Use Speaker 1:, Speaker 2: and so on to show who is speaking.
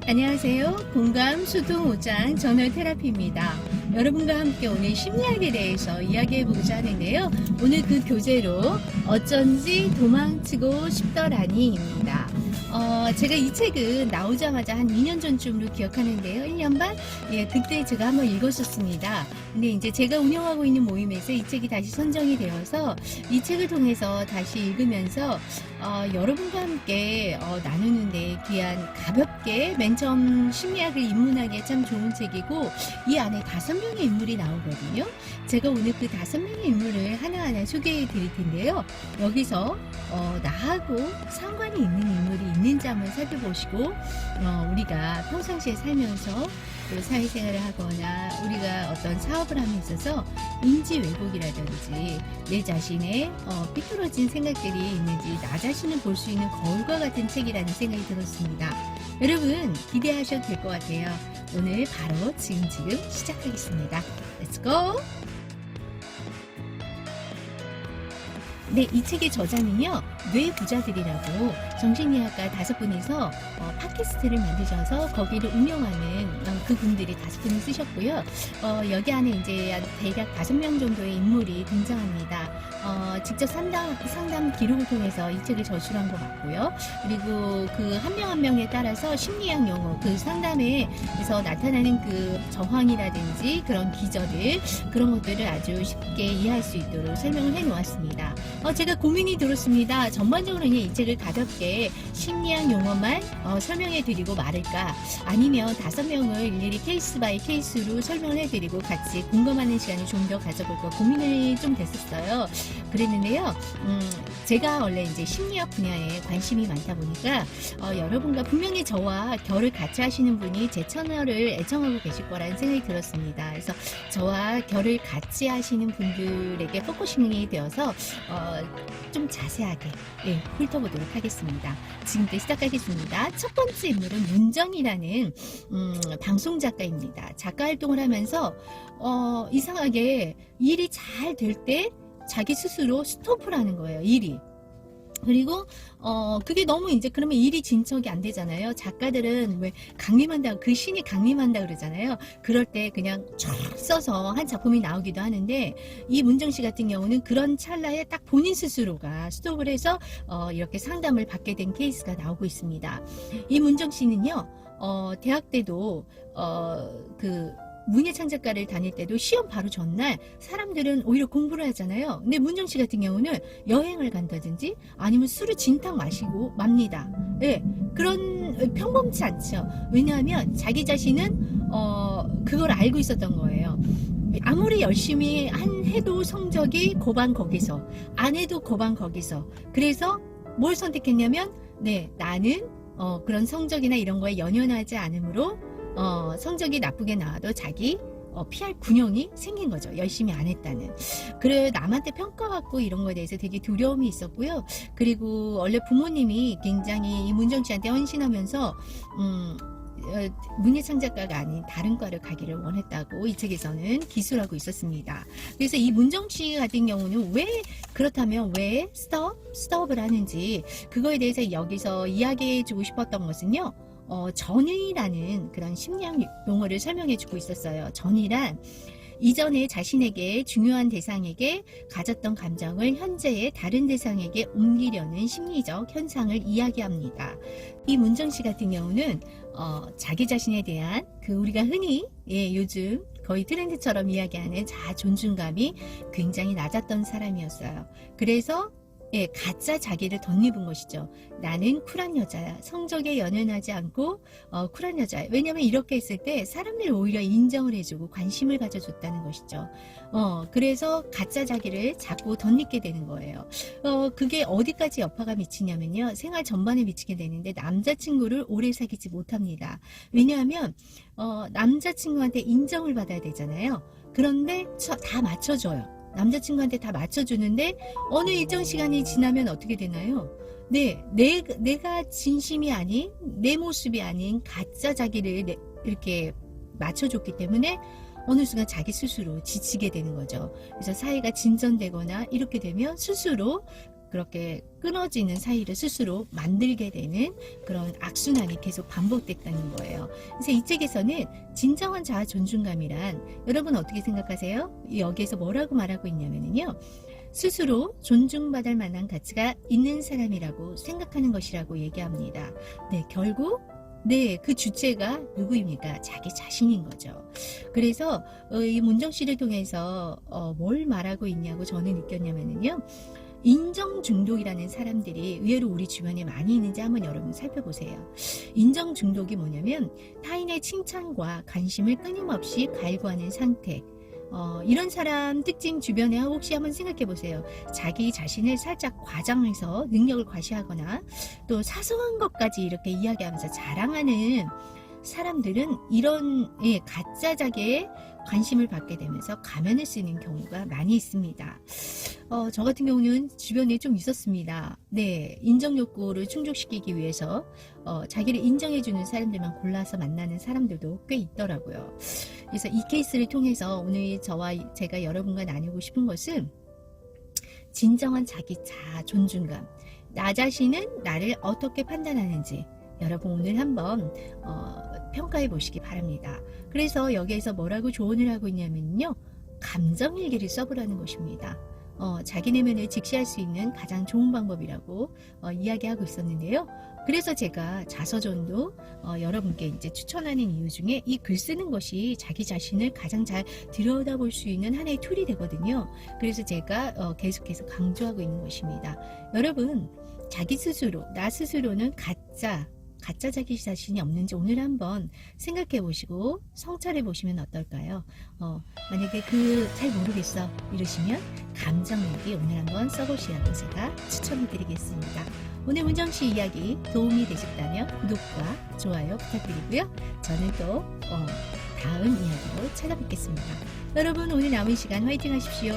Speaker 1: 안녕하세요. 공감, 소통, 오장, 전월 테라피입니다. 여러분과 함께 오늘 심리학에 대해서 이야기해보고자 하는데요. 오늘 그 교재로 어쩐지 도망치고 싶더라니입니다. 제가 이 책은 나오자마자 한 2년 전쯤으로 기억하는데요. 1년 반? 예, 그때 제가 한번 읽었었습니다. 근데 이제 제가 운영하고 있는 모임에서 이 책이 다시 선정이 되어서 이 책을 통해서 다시 읽으면서 여러분과 함께 나누는데 귀한 가볍게 맨 처음 심리학을 입문하기에 참 좋은 책이고 이 안에 5명의 인물이 나오거든요. 제가 오늘 그 5명의 인물을 하나하나 소개해 드릴 텐데요. 여기서 나하고 상관이 있는 인물이 있는지 한번 살펴보시고 우리가 평상시에 살면서 또 사회생활을 하거나 우리가 어떤 사업을 함에 있어서 인지 왜곡이라든지 내 자신의 삐뚤어진 생각들이 있는지 나 자신을 볼 수 있는 거울과 같은 책이라는 생각이 들었습니다. 여러분 기대하셔도 될 것 같아요. 오늘 바로 지금 시작하겠습니다. Let's go! 네, 이 책의 저자는요, 뇌부자들이라고 정신의학과 5분이서 팟캐스트를 만드셔서 거기를 운영하는 그분들이 5분을 쓰셨고요. 여기 안에 이제 대략 5명 정도의 인물이 등장합니다. 직접 상담 기록을 통해서 이 책을 저술한 것 같고요. 그리고 그 한 명 한 명에 따라서 심리학 용어, 그 상담에서 나타나는 그 저항이라든지 그런 기저들, 그런 것들을 아주 쉽게 이해할 수 있도록 설명을 해 놓았습니다. 제가 고민이 들었습니다. 전반적으로는 이 책을 가볍게 심리학 용어만 설명해 드리고 말을까, 아니면 5명을 일일이 케이스 바이 케이스로 설명을 해드리고 같이 공감하는 시간을 좀 더 가져볼까 고민이 좀 됐었어요. 그랬는데요. 제가 원래 이제 심리학 분야에 관심이 많다 보니까 여러분과 분명히 저와 결을 같이 하시는 분이 제 채널을 애청하고 계실 거라는 생각이 들었습니다. 그래서 저와 결을 같이 하시는 분들에게 포커싱이 되어서 좀 자세하게 훑어보도록 하겠습니다. 지금부터 시작하겠습니다. 첫 번째 인물은 문정이라는 방송 작가입니다. 작가 활동을 하면서 이상하게 일이 잘 될 때 자기 스스로 스톱을 하는 거예요. 일이. 그리고 그게 너무 이제 그러면 일이 진척이 안 되잖아요. 작가들은 왜 강림한다, 그 신이 강림한다 그러잖아요. 그럴 때 그냥 쫙 써서 한 작품이 나오기도 하는데, 이 문정 씨 같은 경우는 그런 찰나에 딱 본인 스스로가 스톱을 해서 이렇게 상담을 받게 된 케이스가 나오고 있습니다. 이 문정 씨는요, 대학 때도 문예창작과를 다닐 때도 시험 바로 전날 사람들은 오히려 공부를 하잖아요. 근데 문정 씨 같은 경우는 여행을 간다든지 아니면 술을 진탕 마시고 맙니다. 네, 그런 평범치 않죠. 왜냐하면 자기 자신은 그걸 알고 있었던 거예요. 아무리 열심히 해도 성적이 고반 거기서, 안 해도 고반 거기서. 그래서 뭘 선택했냐면, 네, 나는 그런 성적이나 이런 거에 연연하지 않으므로 성적이 나쁘게 나와도 자기 피할 군형이 생긴 거죠. 열심히 안 했다는. 그래, 남한테 평가받고 이런 거에 대해서 되게 두려움이 있었고요. 그리고 원래 부모님이 굉장히 이 문정 씨한테 헌신하면서 문예창작과가 아닌 다른 과를 가기를 원했다고 이 책에서는 기술하고 있었습니다. 그래서 이 문정 씨 같은 경우는 그렇다면 왜 스톱을 하는지, 그거에 대해서 여기서 이야기해 주고 싶었던 것은요, 전이라는 그런 심리학 용어를 설명해 주고 있었어요. 전이란 이전에 자신에게 중요한 대상에게 가졌던 감정을 현재의 다른 대상에게 옮기려는 심리적 현상을 이야기합니다. 이 문정 씨 같은 경우는 자기 자신에 대한 우리가 흔히 요즘 거의 트렌드처럼 이야기하는 자아 존중감이 굉장히 낮았던 사람이었어요. 그래서 가짜 자기를 덧입은 것이죠. 나는 쿨한 여자야. 성적에 연연하지 않고 쿨한 여자야. 왜냐하면 이렇게 했을 때 사람들이 오히려 인정을 해주고 관심을 가져줬다는 것이죠. 그래서 가짜 자기를 자꾸 덧입게 되는 거예요. 그게 어디까지 여파가 미치냐면요, 생활 전반에 미치게 되는데 남자친구를 오래 사귀지 못합니다. 왜냐하면 남자친구한테 인정을 받아야 되잖아요. 그런데 다 맞춰줘요. 남자친구한테 다 맞춰주는데 어느 일정 시간이 지나면 어떻게 되나요? 네, 내가 진심이 아닌, 내 모습이 아닌 가짜 자기를 이렇게 맞춰줬기 때문에 어느 순간 자기 스스로 지치게 되는 거죠. 그래서 사이가 진전되거나 이렇게 되면 스스로 그렇게 끊어지는 사이를 스스로 만들게 되는 그런 악순환이 계속 반복됐다는 거예요. 그래서 이 책에서는 진정한 자아 존중감이란 여러분 어떻게 생각하세요? 여기에서 뭐라고 말하고 있냐면요. 스스로 존중받을 만한 가치가 있는 사람이라고 생각하는 것이라고 얘기합니다. 네, 결국 그 주체가 누구입니까? 자기 자신인 거죠. 그래서 이 문정씨를 통해서 뭘 말하고 있냐고 저는 느꼈냐면요. 인정 중독이라는 사람들이 의외로 우리 주변에 많이 있는지 한번 여러분 살펴보세요. 인정 중독이 뭐냐면 타인의 칭찬과 관심을 끊임없이 갈구하는 상태. 이런 사람 특징 주변에 혹시 한번 생각해 보세요. 자기 자신을 살짝 과장해서 능력을 과시하거나 또 사소한 것까지 이렇게 이야기하면서 자랑하는 사람들은 이런 가짜 자기의 관심을 받게 되면서 가면을 쓰는 경우가 많이 있습니다. 저 같은 경우는 주변에 좀 있었습니다. 네, 인정 욕구를 충족시키기 위해서 자기를 인정해주는 사람들만 골라서 만나는 사람들도 꽤 있더라고요. 그래서 이 케이스를 통해서 오늘 저와 제가 여러분과 나누고 싶은 것은 진정한 자기 자아 존중감, 나 자신은 나를 어떻게 판단하는지 여러분 오늘 한번 평가해 보시기 바랍니다. 그래서 여기에서 뭐라고 조언을 하고 있냐면요. 감정일기를 써보라는 것입니다. 자기 내면을 직시할 수 있는 가장 좋은 방법이라고 이야기하고 있었는데요. 그래서 제가 자서전도 여러분께 이제 추천하는 이유 중에 이 글 쓰는 것이 자기 자신을 가장 잘 들여다볼 수 있는 하나의 툴이 되거든요. 그래서 제가 계속해서 강조하고 있는 것입니다. 여러분, 자기 스스로, 나 스스로는 가짜 자기 자신이 없는지 오늘 한번 생각해 보시고 성찰해 보시면 어떨까요? 만약에 잘 모르겠어 이러시면 감정일기 오늘 한번 써보시라고 제가 추천해 드리겠습니다. 오늘 문정씨 이야기 도움이 되셨다면 구독과 좋아요 부탁드리고요. 저는 또 다음 이야기로 찾아뵙겠습니다. 여러분 오늘 남은 시간 화이팅 하십시오.